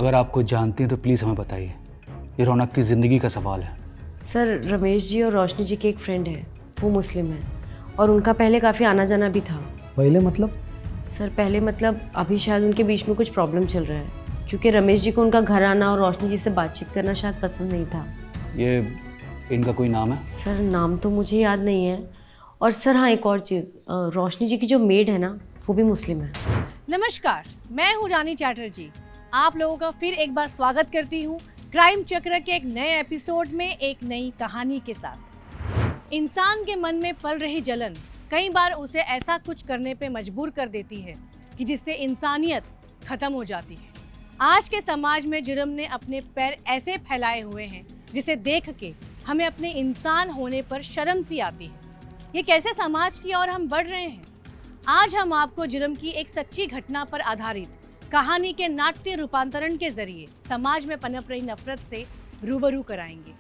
अगर आप कुछ जानती हैं तो प्लीज़ हमें बताइए, ये रौनक की ज़िंदगी का सवाल है। सर रमेश जी और रोशनी जी के एक फ्रेंड है, वो मुस्लिम है और उनका पहले काफ़ी आना जाना भी था। पहले मतलब? सर पहले मतलब अभी शायद उनके बीच में कुछ प्रॉब्लम चल रहा है, क्योंकि रमेश जी को उनका घर आना और रोशनी जी से बातचीत करना शायद पसंद नहीं था। ये इनका कोई नाम है? सर नाम तो मुझे याद नहीं है। और सर हाँ, एक और चीज़, रोशनी जी की जो मेड है ना, वो भी मुस्लिम है। नमस्कार, मैं हूँ रानी चैटर्जी। आप लोगों का फिर एक बार स्वागत करती हूँ क्राइम चक्र के एक नए एपिसोड में एक नई कहानी के साथ। इंसान के मन में पल रही जलन कई बार उसे ऐसा कुछ करने पे मजबूर कर देती है कि जिससे इंसानियत खत्म हो जाती है। आज के समाज में जुर्म ने अपने पैर ऐसे फैलाए हुए हैं जिसे देख के हमें अपने इंसान होने पर शर्म सी आती है। ये कैसे समाज की ओर हम बढ़ रहे हैं? आज हम आपको जुर्म की एक सच्ची घटना पर आधारित कहानी के नाट्य रूपांतरण के जरिए समाज में पनप रही नफरत से रूबरू कराएंगे।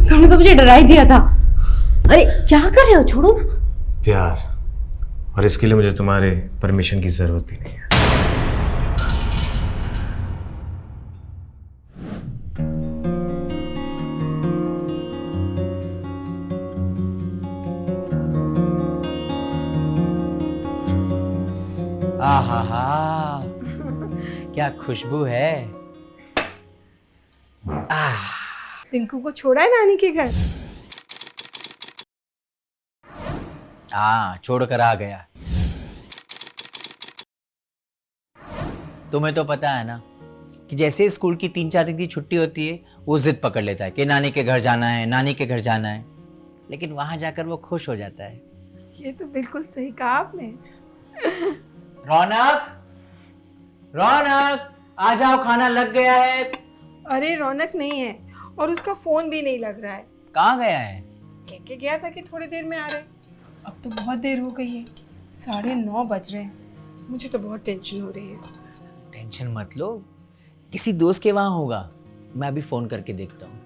तुमने तो मुझे डरा ही दिया था। अरे क्या कर रहे हो, छोड़ो ना। प्यार, और इसके लिए मुझे तुम्हारे परमिशन की जरूरत भी नहीं है। आहा क्या खुशबू है। पिंकू को छोड़ा है नानी के घर? हाँ, छोड़कर आ गया। तुम्हें तो पता है ना कि जैसे स्कूल की 3-4 दिन की छुट्टी होती है, वो जिद पकड़ लेता है कि नानी के घर जाना है, नानी के घर जाना है। लेकिन वहां जाकर वो खुश हो जाता है। ये तो बिल्कुल सही कहा आपने। रौनक, रौनक, आ जाओ, खाना लग गया है। अरे रौनक नहीं है और उसका फोन भी नहीं लग रहा है। कहाँ गया है? कह के गया था कि थोड़ी देर में आ रहे। अब तो बहुत देर हो गई है, 9:30 बज रहे हैं। मुझे तो बहुत टेंशन हो रही है। टेंशन मत लो, किसी दोस्त के वहां होगा। मैं अभी फोन करके देखता हूँ।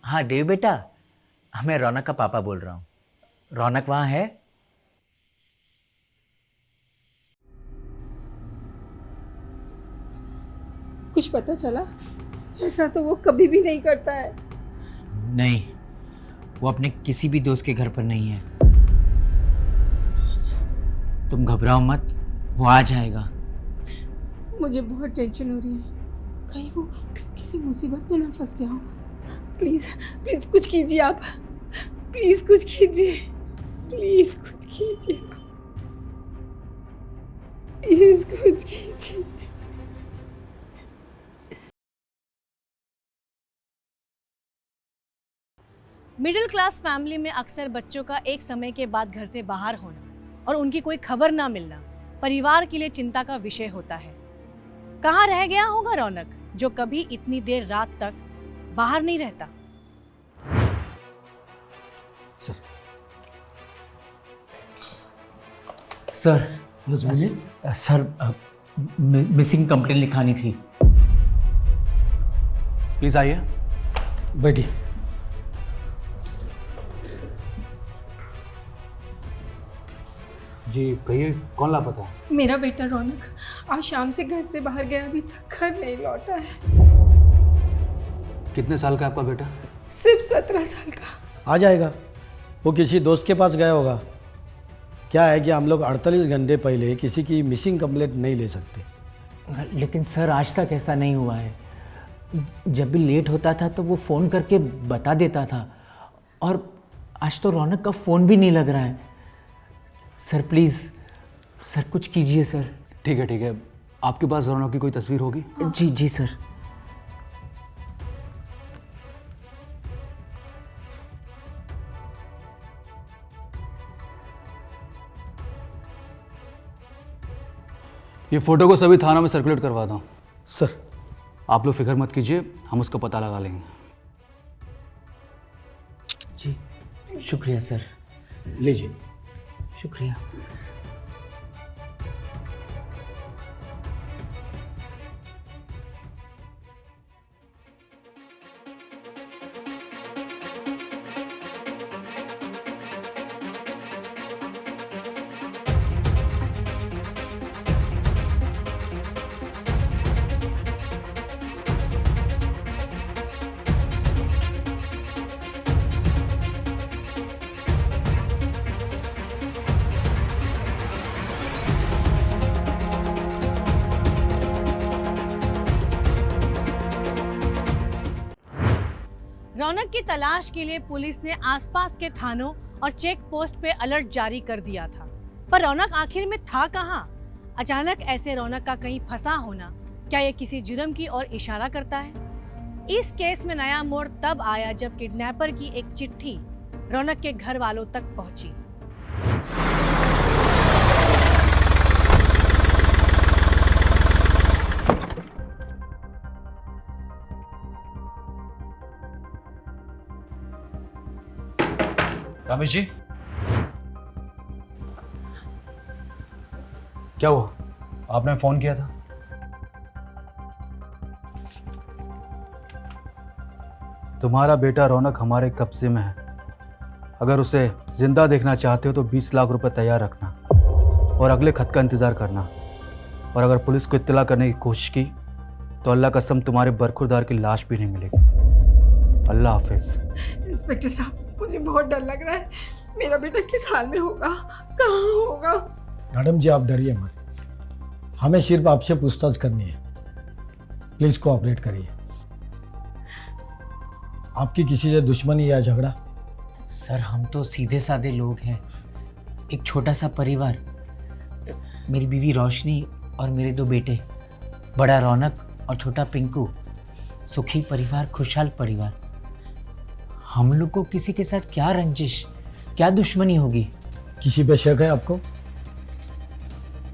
हाँ देव बेटा, मैं रौनक का पापा बोल रहा हूँ। रौनक वहां है? कुछ पता चला? ऐसा तो वो कभी भी नहीं करता है। नहीं, वो अपने किसी भी दोस्त के घर पर नहीं है। तुम घबराओ मत, वो आ जाएगा। मुझे बहुत टेंशन हो रही है, कहीं वो किसी मुसीबत में ना फंस गया हो। प्लीज प्लीज कुछ कीजिए आप, प्लीज कुछ कीजिए, प्लीज कुछ कीजिए, प्लीज कुछ कीजिए। मिडिल क्लास फैमिली में अक्सर बच्चों का एक समय के बाद घर से बाहर होना और उनकी कोई खबर ना मिलना परिवार के लिए चिंता का विषय होता है। कहाँ रह गया होगा रौनक, जो कभी इतनी देर रात तक बाहर नहीं रहता। सर मिसिंग कंप्लेंट लिखानी थी। प्लीज़ आइए। बैठिए। जी कहिए, कौन लापता है? मेरा बेटा रौनक आज शाम से घर से बाहर गया, अभी तक घर नहीं लौटा है। कितने साल का है आपका बेटा? सिर्फ 17 साल का। आ जाएगा, वो किसी दोस्त के पास गया होगा। क्या है कि हम लोग 48 घंटे पहले किसी की मिसिंग कंप्लेंट नहीं ले सकते। लेकिन सर आज तक ऐसा नहीं हुआ है। जब भी लेट होता था तो वो फ़ोन करके बता देता था, और आज तो रौनक का फ़ोन भी नहीं लग रहा है। सर प्लीज़, सर कुछ कीजिए सर। ठीक है ठीक है, आपके पास रौनक की कोई तस्वीर होगी? जी जी सर। ये फ़ोटो को सभी थानों में सर्कुलेट करवा दो। सर आप लोग फिक्र मत कीजिए, हम उसका पता लगा लेंगे। जी शुक्रिया सर, लीजिए। शुक्रिया। रौनक की तलाश के लिए पुलिस ने आसपास के थानों और चेक पोस्ट पे अलर्ट जारी कर दिया था, पर रौनक आखिर में था कहाँ? अचानक ऐसे रौनक का कहीं फंसा होना, क्या ये किसी जुर्म की ओर इशारा करता है? इस केस में नया मोड़ तब आया जब किडनैपर की एक चिट्ठी रौनक के घर वालों तक पहुंची। रमेश जी, क्या हुआ? आपने फ़ोन किया था? तुम्हारा बेटा रौनक हमारे कब्जे में है। अगर उसे जिंदा देखना चाहते हो तो 20 लाख रुपए तैयार रखना और अगले खत का इंतज़ार करना। और अगर पुलिस को इत्तला करने की कोशिश की तो अल्लाह कसम तुम्हारे बरखुरदार की लाश भी नहीं मिलेगी। अल्लाह हाफिज़। इंस्पेक्टर साहब, मुझे बहुत डर लग रहा है। मेरा बेटा किस हाल में होगा, कहाँ होगा? मैडम जी, आप डरिए मत, हमें सिर्फ आपसे पूछताछ करनी है। प्लीज़ कोऑपरेट करिए। आपकी किसी से दुश्मनी या झगड़ा? सर हम तो सीधे साधे लोग हैं, एक छोटा सा परिवार। मेरी बीवी रोशनी और मेरे 2 बेटे, बड़ा रौनक और छोटा पिंकू। सुखी परिवार, खुशहाल परिवार। हम लोग को किसी के साथ क्या रंजिश, क्या दुश्मनी होगी? किसी पे शक है आपको?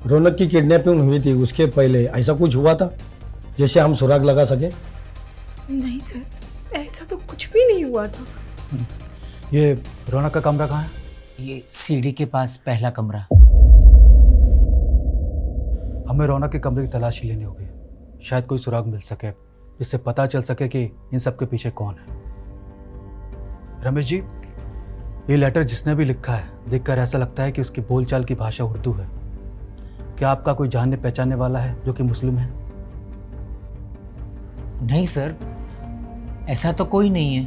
रौनक की किडनैपिंग हुई थी, उसके पहले ऐसा कुछ हुआ था जैसे हम सुराग लगा सके? नहीं सर, ऐसा तो कुछ भी नहीं हुआ था। ये रौनक का कमरा कहाँ है? ये सीढ़ी के पास पहला कमरा। हमें रौनक के कमरे की तलाशी लेनी होगी, शायद कोई सुराग मिल सके, इससे पता चल सके कि इन सब के पीछे कौन है। रमेश जी, ये लेटर जिसने भी लिखा है देखकर ऐसा लगता है कि उसकी बोलचाल की भाषा उर्दू है। क्या आपका कोई जानने पहचानने वाला है जो कि मुस्लिम है? नहीं सर, ऐसा तो कोई नहीं है।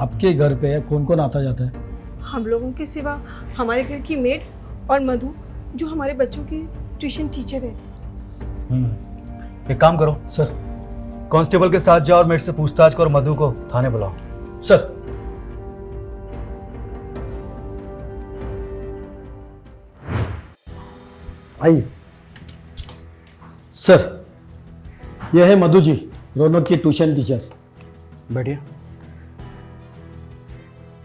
आपके घर पे कौन कौन आता जाता है? हम लोगों के सिवा हमारे घर की मेड और मधु, जो हमारे बच्चों की ट्यूशन टीचर है। एक काम करो सर। कांस्टेबल के साथ जाओ और मेरे से पूछताछ करो, मधु को थाने बुलाओ। सर। आइए। सर, यह है मधु जी, रौनक की ट्यूशन टीचर। बैठिए।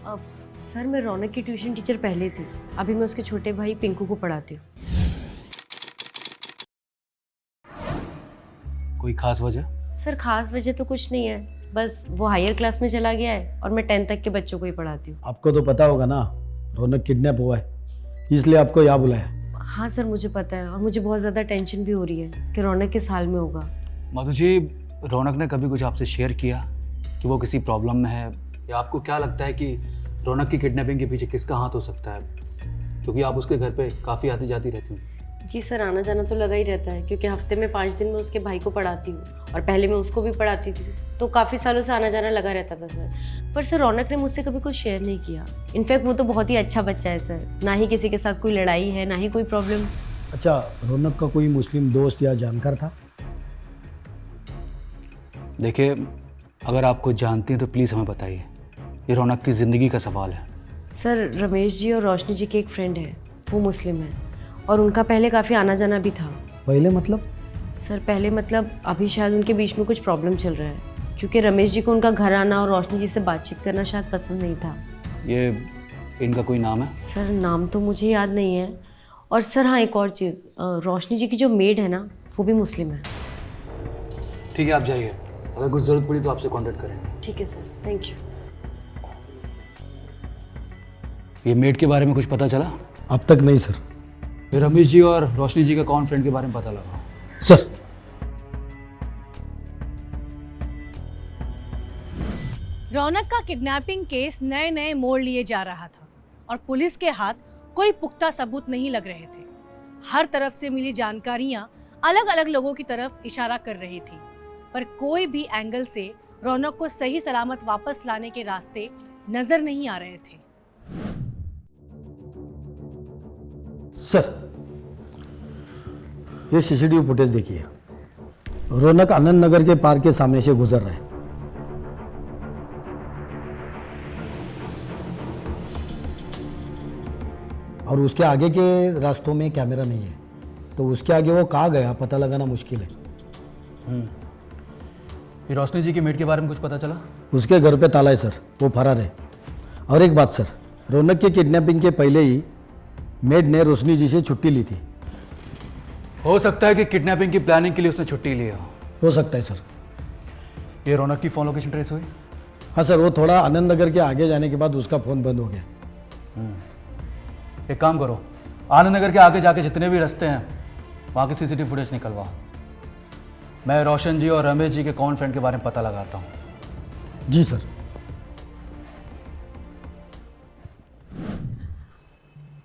अब सर, मैं रौनक की ट्यूशन टीचर पहले थी, अभी मैं उसके छोटे भाई पिंकू को पढ़ाती हूँ। कोई खास वजह? सर खास वजह तो कुछ नहीं है, बस वो हायर क्लास में चला गया है और मैं 10th तक के बच्चों को ही पढ़ाती हूँ। आपको तो पता होगा ना, रौनक किडनैप हुआ है, इसलिए आपको यहाँ बुलाया। हाँ सर, मुझे पता है और मुझे बहुत ज़्यादा टेंशन भी हो रही है कि रौनक किस हाल में होगा। मधु जी, रौनक ने कभी कुछ आपसे शेयर किया कि वो किसी प्रॉब्लम में है, या आपको क्या लगता है कि रौनक की किडनैपिंग के पीछे किसका हाथ हो सकता है? क्योंकि आप उसके घर पे काफ़ी आती जाती रहती हैं। जी सर, आना जाना तो लगा ही रहता है, क्योंकि हफ्ते में 5 दिन मैं उसके भाई को पढ़ाती हूँ और पहले मैं उसको भी पढ़ाती थी, तो काफ़ी सालों से आना जाना लगा रहता था सर। पर सर रौनक ने मुझसे कभी कुछ शेयर नहीं किया। इनफैक्ट वो तो बहुत ही अच्छा बच्चा है सर, ना ही किसी के साथ कोई लड़ाई है, ना ही कोई प्रॉब्लम। अच्छा, रौनक का कोई मुस्लिम दोस्त या जानकार था? देखिए, अगर आप कुछ जानती हैं तो प्लीज़ हमें बताइए। ये रौनक की ज़िंदगी का सवाल है। सर रमेश जी और रोशनी जी के एक फ्रेंड है, वो मुस्लिम है और उनका पहले काफ़ी आना जाना भी था। पहले मतलब? सर पहले मतलब अभी शायद उनके बीच में कुछ प्रॉब्लम चल रहा है, क्योंकि रमेश जी को उनका घर आना और रोशनी जी से बातचीत करना शायद पसंद नहीं था। ये इनका कोई नाम है? सर नाम तो मुझे याद नहीं है। और सर हाँ, एक और चीज़, रोशनी जी की जो मेड है ना, वो भी मुस्लिम है। ठीक है, आप जाइए। अगर कुछ ज़रूरत पड़ी तो आपसे कांटेक्ट करेंगे। ठीक है सर, थैंक यू। ये मेड के बारे में कुछ पता चला? अब तक नहीं सर। ये रमेश जी और रोशनी जी का कौन फ्रेंड के बारे में पता लगा? सर रौनक का किडनैपिंग केस नए नए मोड़ लिए जा रहा था और पुलिस के हाथ कोई पुख्ता सबूत नहीं लग रहे थे। हर तरफ से मिली जानकारियां अलग अलग लोगों की तरफ इशारा कर रही थी, पर कोई भी एंगल से रौनक को सही सलामत वापस लाने के रास्ते नजर नहीं आ रहे थे। सर, ये सीसीटीवी फुटेज देखिए। रौनक आनंद नगर के पार्क के सामने से गुजर रहा है। और उसके आगे के रास्तों में कैमरा नहीं है, तो उसके आगे वो कहाँ गया पता लगाना मुश्किल है। ये रोशनी जी की मेड के बारे में कुछ पता चला? उसके घर पे ताला है सर, वो फरार है। और एक बात सर, रौनक के किडनैपिंग के पहले ही मेड ने रोशनी जी से छुट्टी ली थी। हो सकता है कि किडनैपिंग की प्लानिंग के लिए उसने छुट्टी ली हो सकता है सर। ये रौनक की फ़ोन लोकेशन ट्रेस हुई? हाँ सर, वो थोड़ा आनंद नगर के आगे जाने के बाद उसका फ़ोन बंद हो गया। एक काम करो, आनंद नगर के आगे जाके जितने भी रास्ते हैं वहाँ की सीसीटीवी फुटेज निकलवाओ। मैं रोशन जी और रमेश जी के कौन फ्रेंड के बारे में पता लगाता हूँ। जी सर।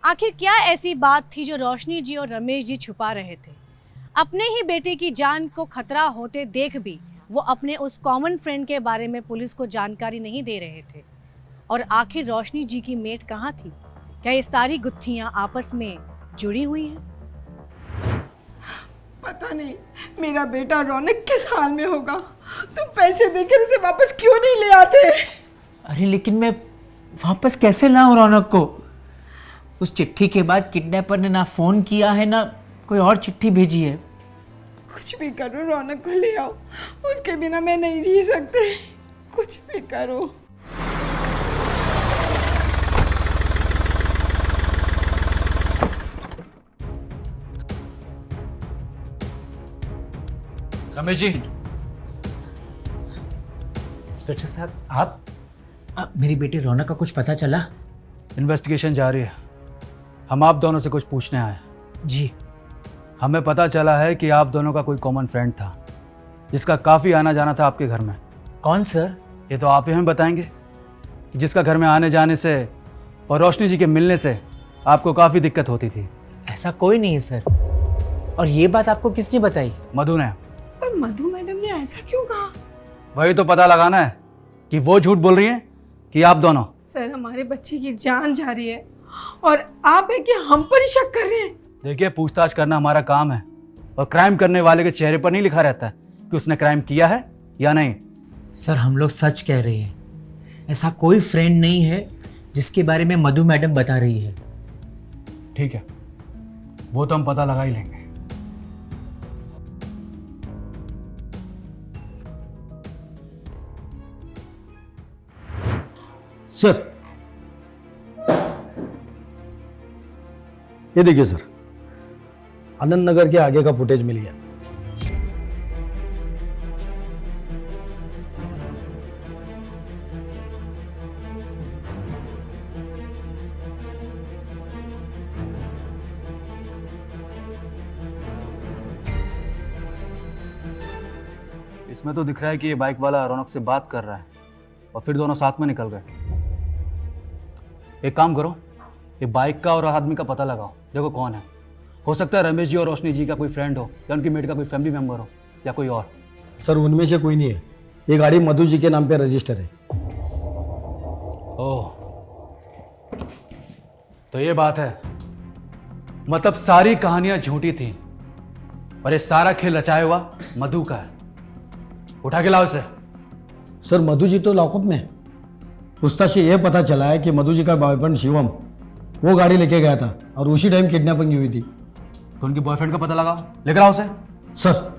आखिर क्या ऐसी बात थी जो रोशनी जी और रमेश जी छुपा रहे थे? अपने ही बेटे की जान को खतरा होते देख भी वो अपने उस कॉमन फ्रेंड के बारे में पुलिस को जानकारी नहीं दे रहे थे। और आखिर रोशनी जी की मेट कहाँ थी? क्या ये सारी गुत्थियां आपस में जुड़ी हुई हैं? पता नहीं मेरा बेटा रौनक किस हाल में होगा, तो पैसे देकर उसे वापस क्यों नहीं ले आते? अरे लेकिन मैं वापस कैसे लाऊं रौनक को? उस चिट्ठी के बाद किडनैपर ने ना फ़ोन किया है ना कोई और चिट्ठी भेजी है। कुछ भी करो, रौनक को ले आओ। उसके बिना मैं नहीं जी सकते। कुछ भी करो। रमेश जी। इंस्पेक्टर साहब, आप मेरे बेटे रौनक का कुछ पता चला? इन्वेस्टिगेशन जारी है। हम आप दोनों से कुछ पूछने आए हैं। जी। हमें पता चला है कि आप दोनों का कोई कॉमन फ्रेंड था जिसका काफ़ी आना जाना था आपके घर में। कौन सर? ये तो आप ही हमें बताएंगे कि जिसका घर में आने जाने से और रोशनी जी के मिलने से आपको काफ़ी दिक्कत होती थी। ऐसा कोई नहीं है सर। और ये बात आपको किसने बताई? मधु ने। पर मधु मैडम ने ऐसा क्यों कहा? वही तो पता लगाना है कि वो झूठ बोल रही हैं कि आप दोनों। सर हमारे बच्चे की जान जा रही है और आप है कि हम पर ही शक कर रहे हैं। देखिए, पूछताछ करना हमारा काम है और क्राइम करने वाले के चेहरे पर नहीं लिखा रहता है कि उसने क्राइम किया है या नहीं। सर हम लोग सच कह रहे हैं। ऐसा कोई फ्रेंड नहीं है जिसके बारे में मधु मैडम बता रही है। ठीक है, वो तो हम पता लगा ही लेंगे। सर ये देखिए सर, आनंद नगर के आगे का फुटेज मिल गया। इसमें तो दिख रहा है कि ये बाइक वाला रौनक से बात कर रहा है और फिर दोनों साथ में निकल गए। एक काम करो, ये बाइक का और आदमी का पता लगाओ, देखो कौन है। हो सकता है रमेश जी और रोशनी जी का कोई फ्रेंड हो या उनकी मेट का कोई फैमिली मेंबर हो या कोई और। सर उनमें से कोई नहीं है। ये गाड़ी मधु जी के नाम पे रजिस्टर है। ओह, तो ये बात है। मतलब सारी कहानियां झूठी थी और ये सारा खेल रचाया हुआ मधु का है। उठा के लाओ इसे। सर मधु जी तो लॉकअप में है। पूछताछ से यह पता चला है कि मधु जी का बॉयफ्रेंड शिवम वो गाड़ी लेके गया था और उसी टाइम किडनैपिंग हुई थी। तो उनके बॉयफ्रेंड का पता लगाओ, लेकर आओ उसे। सर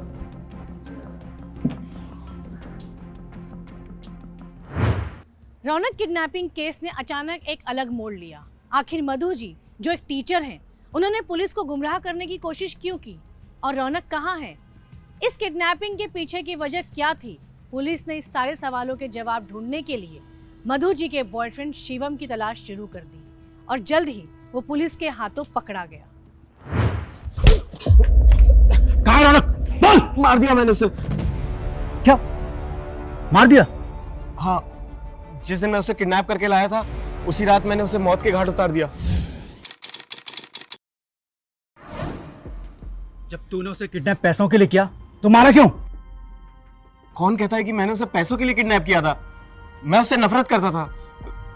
रौनक किडनैपिंग केस ने अचानक एक अलग मोड़ लिया। आखिर मधु जी जो एक टीचर हैं, उन्होंने पुलिस को गुमराह करने की कोशिश क्यों की और रौनक कहाँ है? इस किडनैपिंग के पीछे की वजह क्या थी? पुलिस ने इस सारे सवालों के जवाब ढूंढने के लिए मधु जी के बॉयफ्रेंड शिवम की तलाश शुरू कर दी और जल्द ही वो पुलिस के हाथों पकड़ा गया। कहाँ है रौनक? बोल। मार दिया मैंने उसे। क्या मार दिया? हाँ, जिस दिन मैं उसे किडनैप करके लाया था उसी रात मैंने उसे मौत के घाट उतार दिया। जब तूने उसे किडनैप पैसों के लिए किया तो मारा क्यों? कौन कहता है कि मैंने उसे पैसों के लिए किडनैप किया था? मैं उससे नफरत करता था।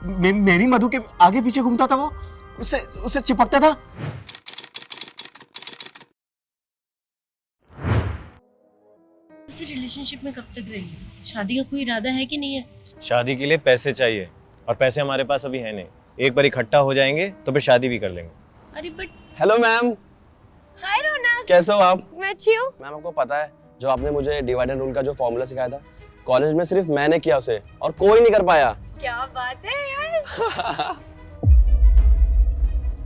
मेरी मधु के आगे पीछे घूमता था, वो उससे चिपकता था। इस रिलेशनशिप में कब तक रहेंगे? शादी का कोई इरादा है कि नहीं है? शादी के लिए पैसे चाहिए और पैसे हमारे पास अभी है नहीं। एक बार इकट्ठा हो जाएंगे तो फिर शादी भी कर लेंगे। अरे बट हेलो मैम, हाय रौनक, कैसे हो आप? मैं अच्छी हूँ। मैम आपको पता है जो आपने मुझे डिवाइड एंड रूल का जो फॉर्मूला सिखाया था, कॉलेज में सिर्फ मैंने किया उसे और कोई नहीं कर पाया। क्या बात है यार।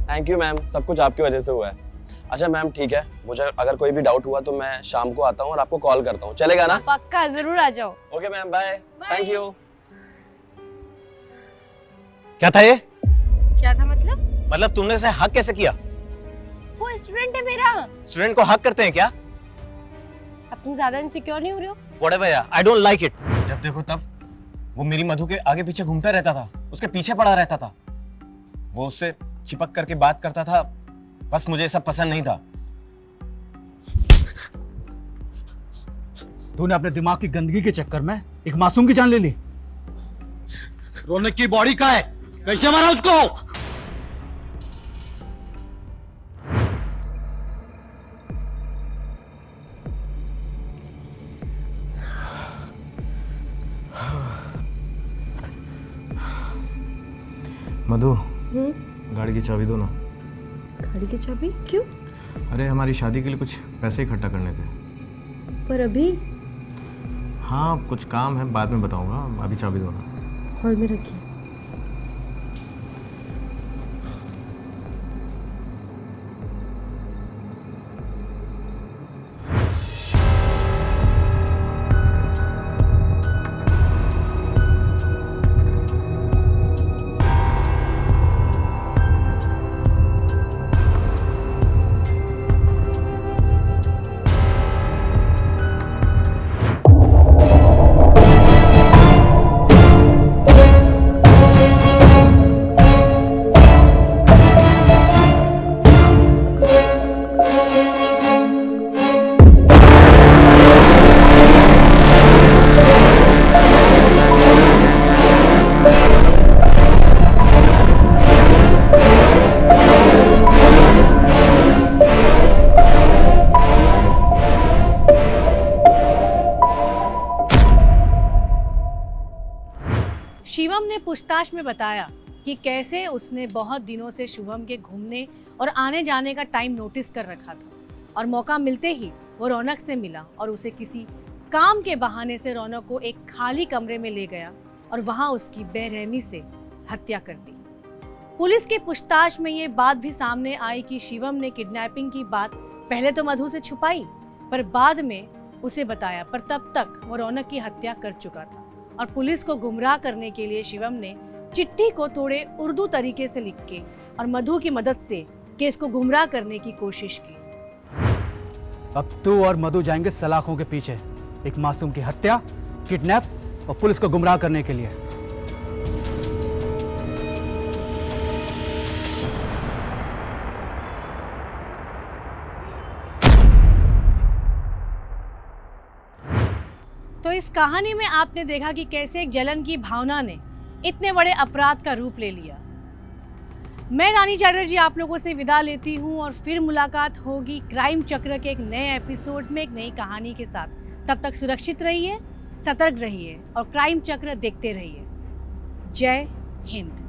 थैंक यू मैम, सब कुछ आपकी वजह से हुआ है। अच्छा मैम ठीक है, मुझे अगर कोई भी डाउट हुआ तो मैं शाम को आता हूँ और आपको कॉल करता हूँ, चलेगा ना? पक्का, जरूर आ जाओ। Okay ma'am, bye. Thank you. क्या था ये? क्या था मतलब? मतलब तुमने उसे हक कैसे किया? वो स्टूडेंट है मेरा। स्टूडेंट को हक करते हैं क्या? अब तुम ज्यादा इनसिक्योर नहीं हो रहे हो? व्हाटएवर यार, आई डोंट लाइक इट। जब देखो तब वो मेरी मधु के आगे पीछे घूमता रहता था, उसके पीछे पड़ा रहता था, वो उससे चिपक करके बात करता था। बस मुझे सब पसंद नहीं था। तूने अपने दिमाग की गंदगी के चक्कर में एक मासूम की जान ले ली। रौनक की बॉडी कहाँ है? कैसे मारा उसको? मधु, गाड़ी की चाबी दो ना। गाड़ी की चाबी? क्यों? अरे हमारी शादी के लिए कुछ पैसे इकट्ठा करने थे। पर अभी हाँ, कुछ काम है, बाद में बताऊंगा, अभी चाबी दो ना। हॉल में रखिए। शिवम ने पूछताछ में बताया कि कैसे उसने बहुत दिनों से शुभम के घूमने और आने जाने का टाइम नोटिस कर रखा था और मौका मिलते ही वो रौनक से मिला और उसे किसी काम के बहाने से रौनक को एक खाली कमरे में ले गया और वहां उसकी बेरहमी से हत्या कर दी। पुलिस की पूछताछ में ये बात भी सामने आई कि शिवम ने किडनैपिंग की बात पहले तो मधु से छुपाई पर बाद में उसे बताया, पर तब तक वो रौनक की हत्या कर चुका था और पुलिस को गुमराह करने के लिए शिवम ने चिट्ठी को थोड़े उर्दू तरीके से लिख के और मधु की मदद से केस को गुमराह करने की कोशिश की। अब तू और मधु जाएंगे सलाखों के पीछे, एक मासूम की हत्या, किडनैप और पुलिस को गुमराह करने के लिए। तो इस कहानी में आपने देखा कि कैसे एक जलन की भावना ने इतने बड़े अपराध का रूप ले लिया। मैं रानी चैटर्जी आप लोगों से विदा लेती हूँ और फिर मुलाकात होगी क्राइम चक्र के एक नए एपिसोड में एक नई कहानी के साथ। तब तक सुरक्षित रहिए, सतर्क रहिए और क्राइम चक्र देखते रहिए। जय हिंद।